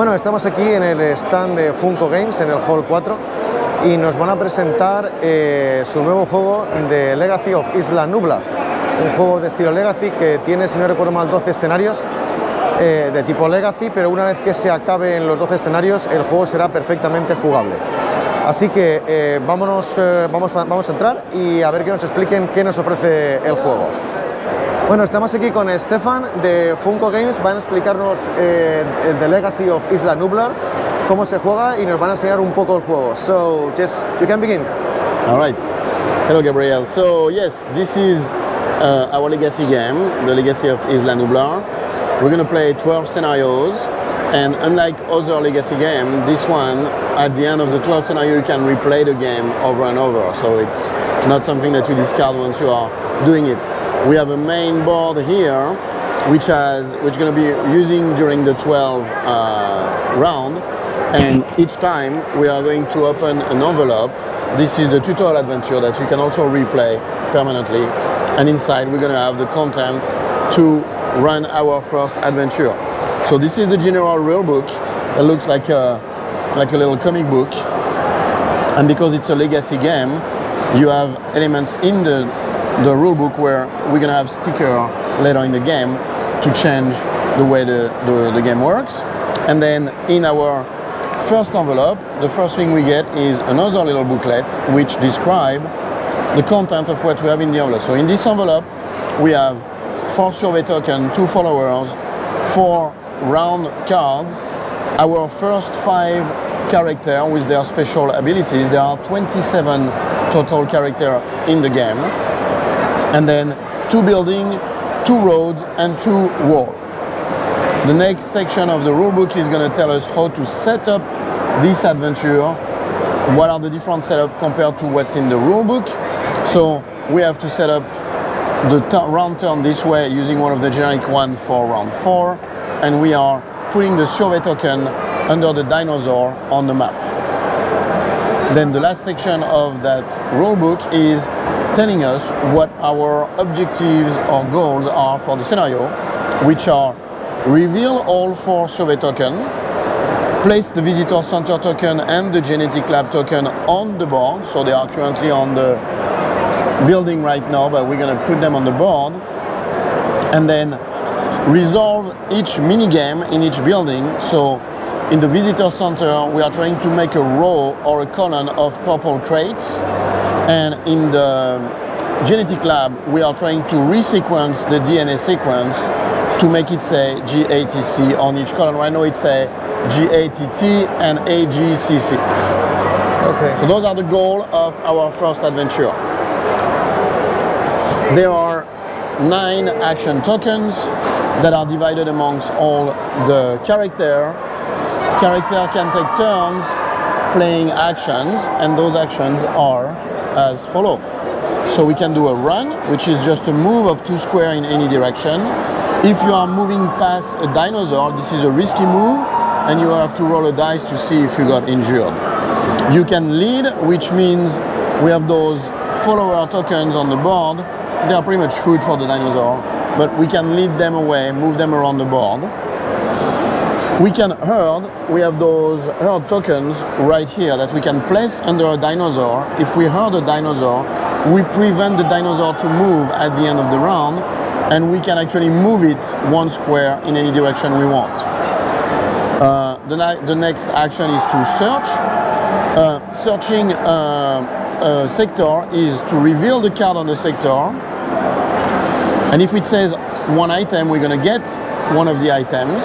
Bueno, estamos aquí en el stand de Funko Games, en el Hall 4, y nos van a presentar su nuevo juego de Legacy of Isla Nublar, un juego de estilo Legacy que tiene, si no recuerdo mal, 12 escenarios de tipo Legacy, pero una vez que se acaben los 12 escenarios, el juego será perfectamente jugable. Así que vamos a entrar y a ver que nos expliquen qué nos ofrece el juego. Bueno, estamos aquí con Stefan de Funko Games, van a explicarnos The Legacy of Isla Nublar, cómo se juega y nos van a enseñar un poco el juego. So, just, you can begin. All right. Hello, Gabriel. So, yes, this is our legacy game, the Legacy of Isla Nublar. We're going to play 12 scenarios, and unlike other legacy games, this one, at the end of the 12th scenario, you can replay the game over and over. So it's not something that you discard once you are doing it. We have a main board here, which we're going to be using during the 12 round, and each time we are going to open an envelope. This is the tutorial adventure that you can also replay permanently, and inside we're going to have the content to run our first adventure. So this is the general rule book that looks like a little comic book, and because it's a legacy game, you have elements in the rule book where we're gonna have sticker later in the game to change the way the game works. And then in our first envelope, the first thing we get is another little booklet which describe the content of what we have in the envelope. So in this envelope, we have 4 survey tokens, 2 followers, 4 round cards, our first 5 characters with their special abilities. There are 27 total characters in the game. And then 2 buildings, 2 roads, and 2 walls. The next section of the rulebook is going to tell us how to set up this adventure, what are the different setups compared to what's in the rulebook. So we have to set up the round turn this way using one of the generic ones for round 4, and we are putting the survey token under the dinosaur on the map. Then the last section of that rulebook is telling us what our objectives or goals are for the scenario, which are reveal all 4 survey tokens, place the visitor center token and the genetic lab token on the board. So they are currently on the building right now, but we're going to put them on the board, and then resolve each mini game in each building. So in the visitor center, we are trying to make a row or a column of purple crates. And in the genetic lab, we are trying to resequence the DNA sequence to make it say GATC on each column. Right now it say GATT and AGCC. Okay. So those are the goals of our first adventure. There are 9 action tokens that are divided amongst all the characters. Character can take turns playing actions, and those actions are as follow. So we can do a run, which is just a move of 2 squares in any direction. If you are moving past a dinosaur, this is a risky move, and you have to roll a dice to see if you got injured. You can lead, which means we have those follower tokens on the board. They are pretty much food for the dinosaur, but we can lead them away, move them around the board. We can herd. We have those herd tokens right here that we can place under a dinosaur. If we herd a dinosaur, we prevent the dinosaur to move at the end of the round, and we can actually move it 1 square in any direction we want. The next action is to search. Searching a sector is to reveal the card on the sector, and if it says 1 item, we're going to get one of the items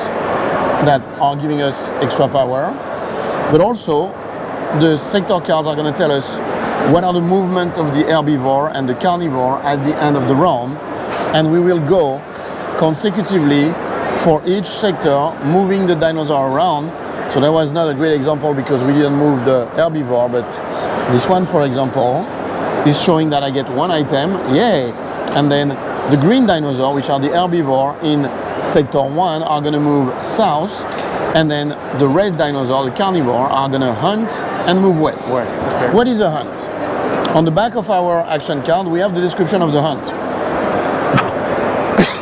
that are giving us extra power, but also the sector cards are going to tell us what are the movement of the herbivore and the carnivore at the end of the round, and we will go consecutively for each sector, moving the dinosaur around. So that was not a great example because we didn't move the herbivore, but this one, for example, is showing that I get 1 item, yay! And then the green dinosaur, which are the herbivore in sector 1, are going to move south, and then the red dinosaur, the carnivore, are going to hunt and move west. Okay. What is a hunt? On the back of our action card, we have the description of the hunt.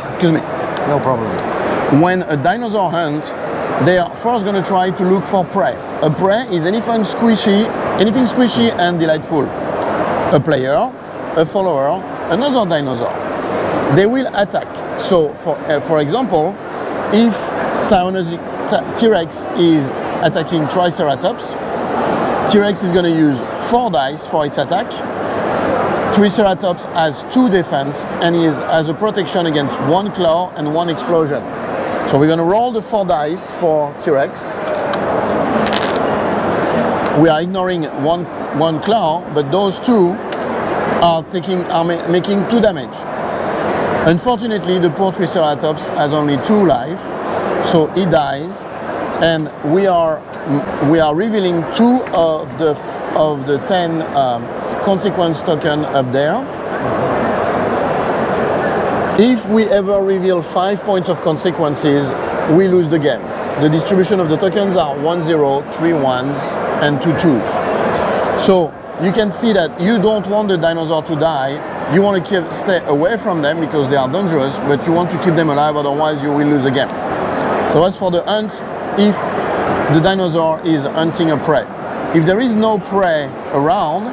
Excuse me. No problem. When a dinosaur hunt, they are first going to try to look for prey. A prey is anything squishy and delightful. A player, a follower, another dinosaur. They will attack. So, for example, if T-Rex is attacking Triceratops, T-Rex is going to use 4 dice for its attack. Triceratops has 2 defense and has a protection against 1 claw and 1 explosion. So we're going to roll the 4 dice for T-Rex. We are ignoring one claw, but those 2 are making 2 damage. Unfortunately, the poor Triceratops has only 2 life, so he dies, and we are revealing 2 of the 10 consequence token up there. If we ever reveal 5 points of consequences, we lose the game. The distribution of the tokens are 1 0, 3 1s, and 2 2s. So you can see that you don't want the dinosaur to die. You want to stay away from them because they are dangerous, but you want to keep them alive, otherwise you will lose the game. So as for the hunt, if the dinosaur is hunting a prey, if there is no prey around,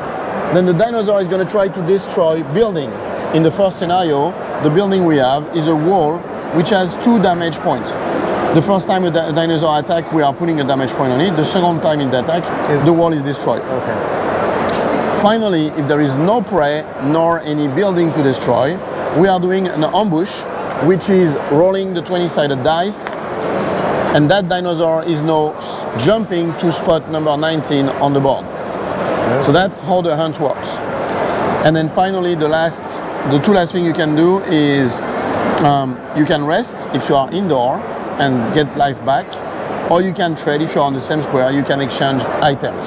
then the dinosaur is going to try to destroy building. In the first scenario, the building we have is a wall which has 2 damage points. The first time a dinosaur attacks, we are putting a damage point on it. The second time it attacks, the wall is destroyed. Okay. Finally, if there is no prey nor any building to destroy, we are doing an ambush, which is rolling the 20-sided dice, and that dinosaur is now jumping to spot number 19 on the board. So that's how the hunt works. And then finally, the 2 last things you can do is you can rest if you are indoor and get life back, or you can trade if you're on the same square. You can exchange items.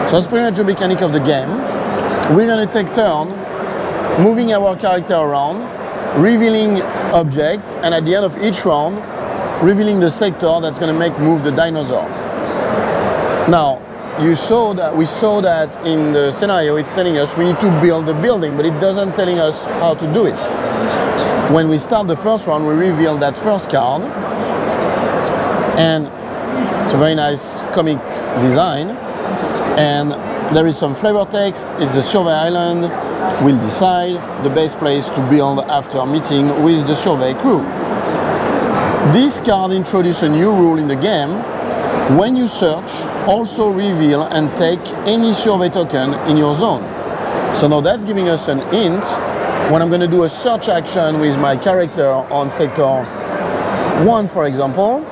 So that's pretty much the mechanic of the game. We're going to take turn moving our character around, revealing objects, and at the end of each round, revealing the sector that's going to move the dinosaur. Now, we saw that in the scenario, it's telling us we need to build the building, but it doesn't telling us how to do it. When we start the first round, we reveal that first card, and it's a very nice comic design, and there is some flavor text. It's the survey island. We'll decide the best place to build after meeting with the survey crew. This card introduces a new rule in the game. When you search, also reveal and take any survey token in your zone. So now that's giving us an hint. When I'm going to do a search action with my character on sector 1, for example,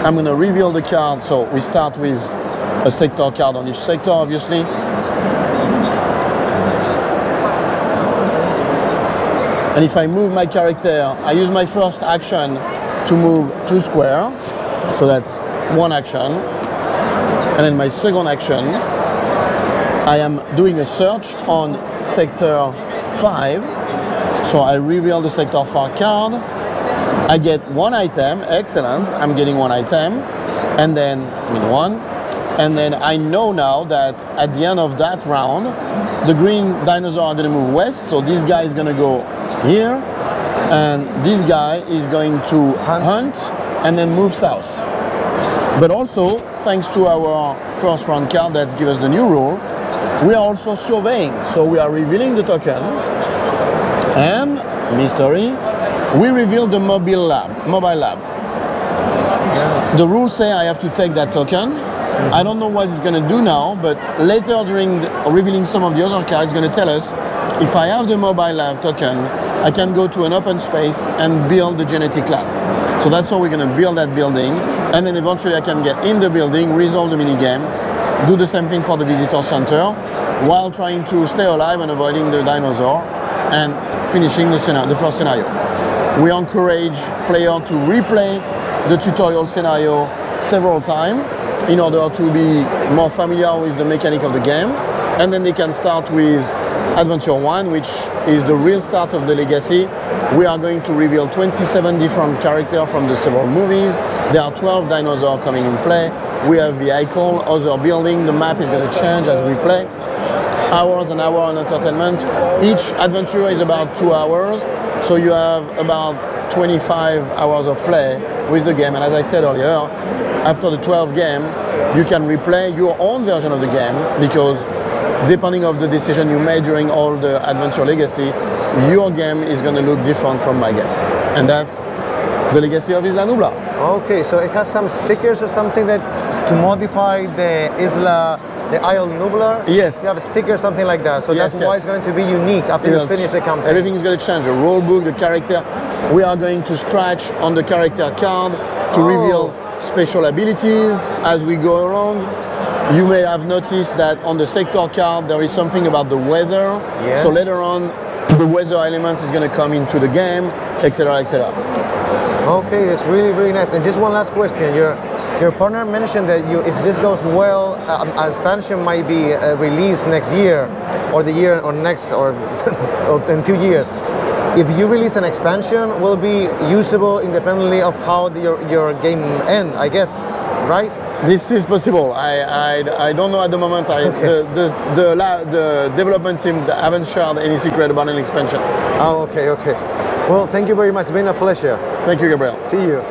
I'm going to reveal the card. So we start with a sector card on each sector, obviously. And if I move my character, I use my first action to move 2 squares. So that's 1 action. And then my second action, I am doing a search on sector 5. So I reveal the sector 5 card. I get 1 item. Excellent. I'm getting 1 item. And then, 1. And then I know now that at the end of that round, the green dinosaur are going to move west. So this guy is going to go here. And this guy is going to hunt and then move south. But also, thanks to our first round card that gives us the new rule, we are also surveying. So we are revealing the token. And, mystery, we reveal the mobile lab. The rules say I have to take that token. I don't know what it's going to do now, but later during revealing some of the other cards, it's going to tell us if I have the mobile lab token, I can go to an open space and build the genetic lab. So that's how we're going to build that building, and then eventually I can get in the building, resolve the minigame, do the same thing for the visitor center, while trying to stay alive and avoiding the dinosaur, and finishing the first scenario. We encourage players to replay the tutorial scenario several times in order to be more familiar with the mechanic of the game, and then they can start with Adventure 1, which is the real start of the legacy. We are going to reveal 27 different characters from the several movies. There are 12 dinosaurs coming in play. We have vehicle, other building. The map is going to change as we play. Hours and hours on entertainment. Each adventure is about 2 hours, so you have about 25 hours of play with the game. And as I said earlier, after the 12th game, you can replay your own version of the game, because depending on the decision you made during all the Adventure Legacy, your game is going to look different from my game. And that's the Legacy of Isla Nublar. Okay, so it has some stickers or something that to modify the Isla Nublar? Yes. You have a sticker, something like that. So Yes, that's why yes. it's going to be unique after you finish the campaign. Everything is going to change. The rule book, the character. We are going to scratch on the character card to reveal special abilities as we go around. You may have noticed that on the sector card there is something about the weather. Yes. So later on, the weather element is going to come into the game, etc., etc. Okay, that's really, really nice. And just one last question. Your partner mentioned that if this goes well, expansion might be released next year, or the year or next, or in 2 years. If you release an expansion, will be usable independently of how your game end, I guess, right? This is possible. I don't know at the moment. The development team haven't shared any secret about an expansion. Oh, okay. Well, thank you very much. It's been a pleasure. Thank you, Gabriel. See you.